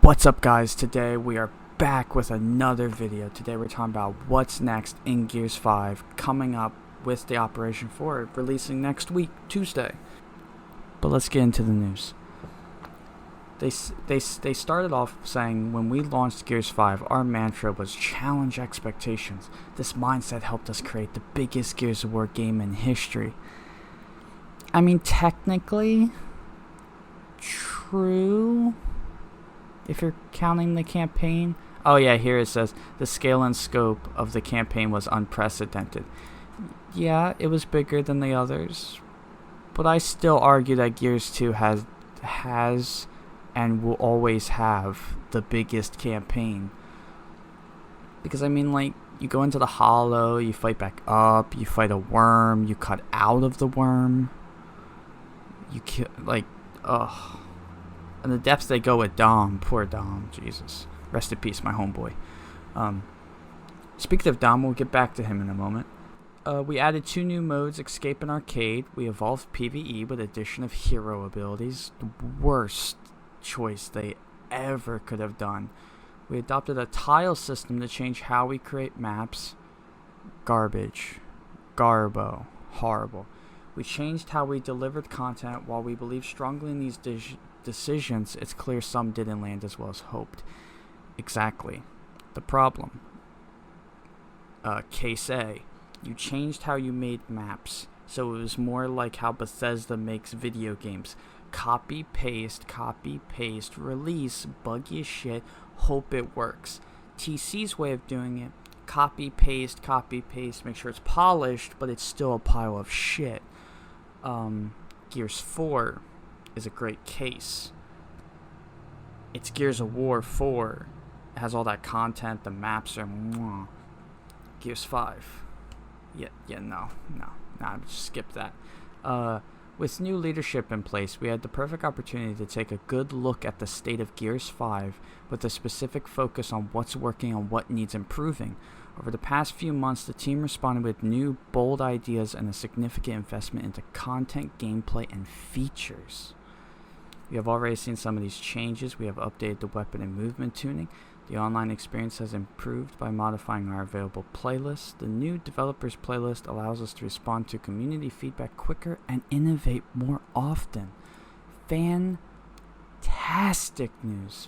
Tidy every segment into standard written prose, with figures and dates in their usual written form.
What's up, guys? Today we are back with another video. Today we're talking about what's next in Gears 5, coming up with the Operation 4 releasing next week, Tuesday. But let's get into the news. They started off saying, when we launched Gears 5, our mantra was challenge expectations. This mindset helped us create the biggest Gears of War game in history. I mean, technically, true, if you're counting the campaign. Oh yeah, here it says, the scale and scope of the campaign was unprecedented. Yeah, it was bigger than the others, but I still argue that Gears 2 has and will always have the biggest campaign. Because I mean, like, you go into the hollow, you fight back up, you fight a worm, you cut out of the worm, you kill, like, ugh. And the depths they go with Dom, poor Dom, Jesus. Rest in peace, my homeboy. Speaking of Dom, we'll get back to him in a moment. We added 2 new modes, Escape and Arcade. We evolved PvE with addition of hero abilities. The worst choice they ever could have done. We adopted a tile system to change how we create maps. Garbage. Garbo. Horrible. We changed how we delivered content. While we believe strongly in these decisions, it's clear some didn't land as well as hoped. Exactly. The problem. Case A. You changed how you made maps, so it was more like how Bethesda makes video games. Copy, paste, release, buggy as shit, hope it works. TC's way of doing it, copy, paste, make sure it's polished, but it's still a pile of shit. Gears 4 is a great case. It's Gears of War 4. It has all that content, the maps are mwah. Gears 5. No, just skip that. With new leadership in place, we had the perfect opportunity to take a good look at the state of Gears 5 with a specific focus on what's working and what needs improving. Over the past few months, the team responded with new, bold ideas and a significant investment into content, gameplay, and features. We have already seen some of these changes. We have updated the weapon and movement tuning. The online experience has improved by modifying our available playlists. The new developers playlist allows us to respond to community feedback quicker and innovate more often. Fantastic news.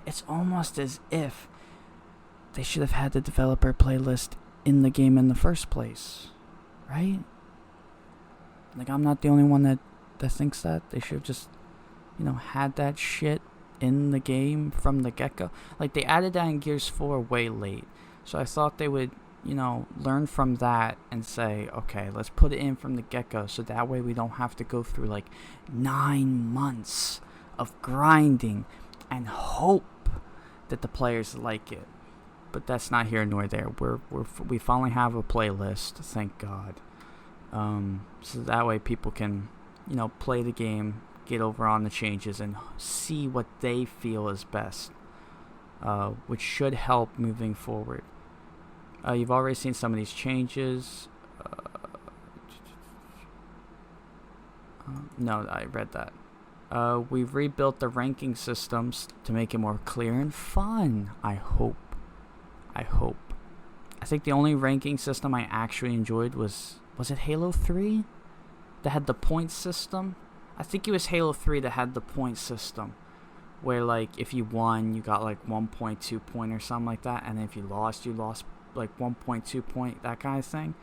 It's almost as if they should have had the developer playlist in the game in the first place, right? Like, I'm not the only one that thinks that. They should have just, had that shit in the game from the get-go. Like, they added that in Gears 4 way late, so I thought they would, learn from that and say, okay, let's put it in from the get-go, so that way we don't have to go through like 9 months of grinding and hope that the players like it. But that's not here nor there. We finally have a playlist, thank God. So that way people can, play the game, get over on the changes, and see what they feel is best, which should help moving forward. You've already seen some of these changes. No, I read that. We've rebuilt the ranking systems to make it more clear and fun. I hope. I think the only ranking system I actually enjoyed was it Halo 3? That had the point system? I think it was Halo 3 that had the point system, where, like, if you won, you got, like, 1.2 point or something like that, and if you lost, like, 1.2 point, that kind of thing.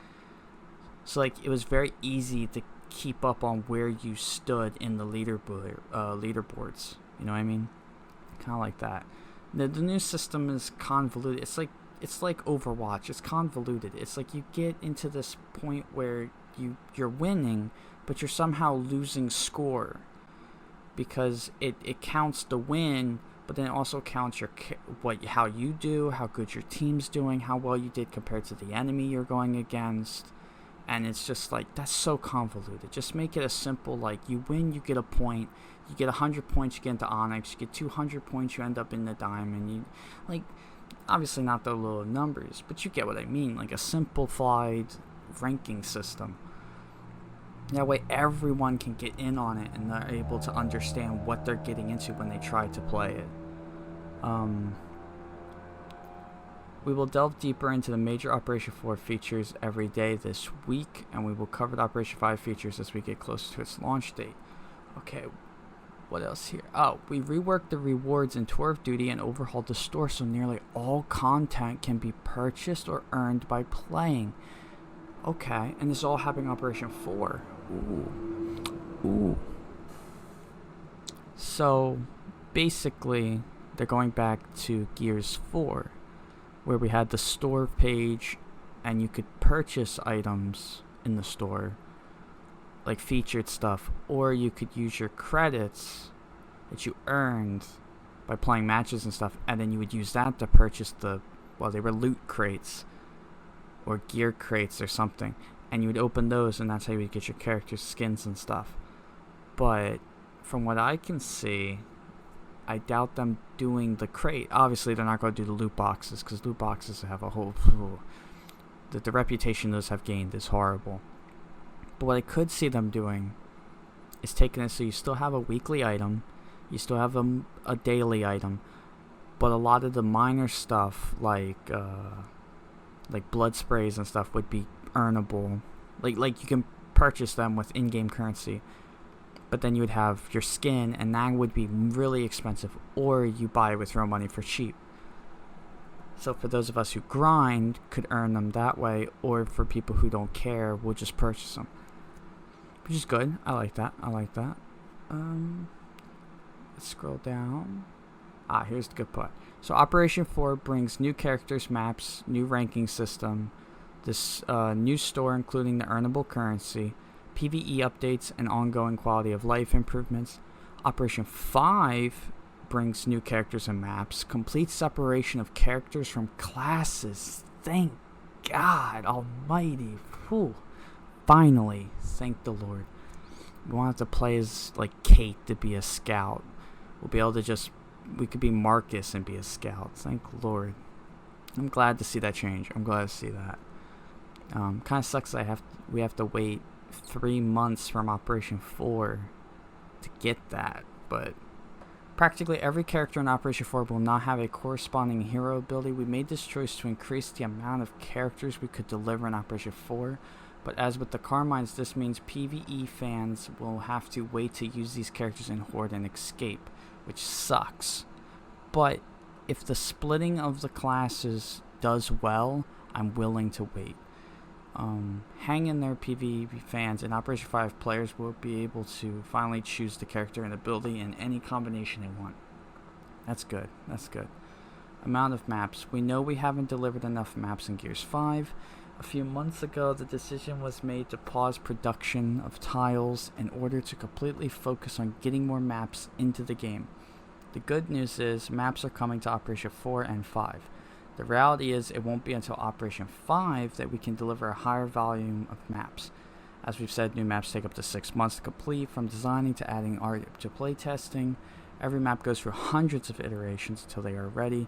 So, like, it was very easy to keep up on where you stood in the leaderboards. You know what I mean? Kind of like that. The new system is convoluted. It's like Overwatch. It's convoluted. It's like you get into this point where you're winning, but you're somehow losing score, because it counts the win, but then it also counts how you do, how good your team's doing, how well you did compared to the enemy you're going against. And it's just like, that's so convoluted. Just make it a simple, like, you win, you get a point. You get 100 points, you get into Onyx. You get 200 points, you end up in the Diamond. You, like, obviously not the little numbers, but you get what I mean. Like, a simplified ranking system. That way everyone can get in on it and they're able to understand what they're getting into when they try to play it. We will delve deeper into the major Operation 4 features every day this week, and we will cover the Operation 5 features as we get closer to its launch date. Okay, what else here? Oh, we reworked the rewards in Tour of Duty and overhauled the store so nearly all content can be purchased or earned by playing. Okay, and this is all happening in Operation 4. Ooh. So, basically, they're going back to Gears 4, where we had the store page and you could purchase items in the store, like featured stuff, or you could use your credits that you earned by playing matches and stuff, and then you would use that to purchase they were loot crates or gear crates or something, and you would open those, and that's how you would get your character's skins and stuff. But from what I can see, I doubt them doing the crate. Obviously, they're not going to do the loot boxes, because loot boxes have a whole... The reputation those have gained is horrible. But what I could see them doing is taking it so you still have a weekly item, you still have a daily item, but a lot of the minor stuff, like blood sprays and stuff, would be earnable. Like you can purchase them with in-game currency. But then you would have your skin, and that would be really expensive, or you buy it with real money for cheap. So for those of us who grind, could earn them that way, or for people who don't care, we'll just purchase them. Which is good. I like that. Let's scroll down. Here's the good part. So Operation 4 brings new characters, maps, new ranking system, this new store including the earnable currency, PvE updates, and ongoing quality of life improvements. Operation 5 brings new characters and maps, complete separation of characters from classes. Thank God Almighty. Whew. Finally, thank the Lord. We won't have to play as like Kate to be a scout. We'll be able to we could be Marcus and be a scout. Thank the Lord. I'm glad to see that change. I'm glad to see that. Kind of sucks we have to wait 3 months from Operation 4 to get that, but practically every character in Operation 4 will not have a corresponding hero ability. We made this choice to increase the amount of characters we could deliver in Operation 4, but as with the Carmines, this means PvE fans will have to wait to use these characters in Horde and Escape, which sucks. But if the splitting of the classes does well, I'm willing to wait. Hang in there, PvE fans. In Operation 5, players will be able to finally choose the character and ability in any combination they want. That's good. Amount of maps. We know we haven't delivered enough maps in Gears 5. A few months ago, the decision was made to pause production of tiles in order to completely focus on getting more maps into the game. The good news is maps are coming to Operation 4 and 5. The reality is it won't be until Operation 5 that we can deliver a higher volume of maps. As we've said, new maps take up to 6 months to complete, from designing to adding art to playtesting. Every map goes through hundreds of iterations until they are ready.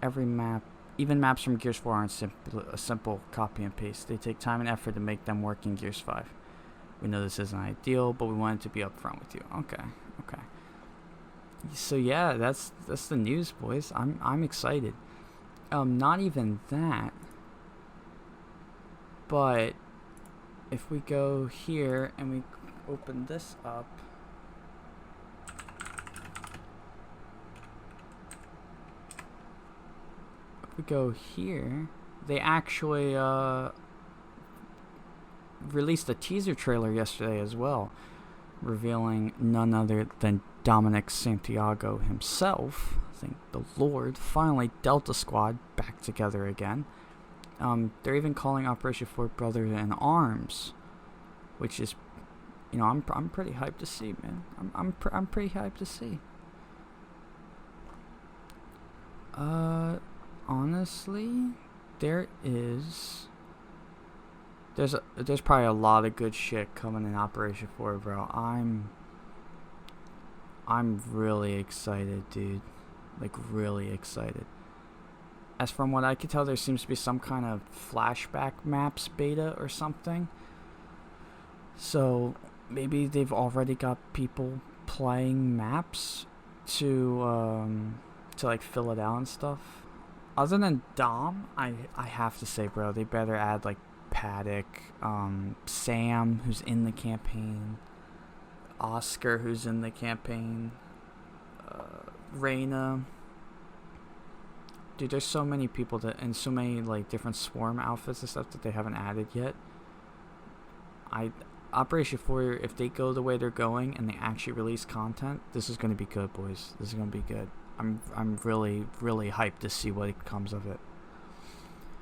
Every map, even maps from Gears 4 aren't a simple copy and paste. They take time and effort to make them work in Gears 5. We know this isn't ideal, but we wanted to be upfront with you. Okay. So yeah, that's the news, boys. I'm excited. Not even that, but if we go here and we open this up, if we go here, they actually released a teaser trailer yesterday as well, revealing none other than Dominic Santiago himself. Thank the Lord. Finally, Delta Squad back together again. They're even calling Operation 4 Brothers in Arms, which is, I'm pretty hyped to see, man. I'm pretty hyped to see. Honestly, there's probably a lot of good shit coming in Operation 4, bro. I'm really excited, dude. Like, really excited. As from what I could tell, there seems to be some kind of flashback maps beta or something. So maybe they've already got people playing maps to like fill it out and stuff. Other than Dom, I have to say, bro, they better add like Paddock, Sam, who's in the campaign, Oscar, who's in the campaign, Reyna. Dude, there's so many people that, and so many like different swarm outfits and stuff that they haven't added yet. Operation Warrior, if they go the way they're going and they actually release content, this is going to be good, boys. This is going to be good. I'm really hyped to see what comes of it.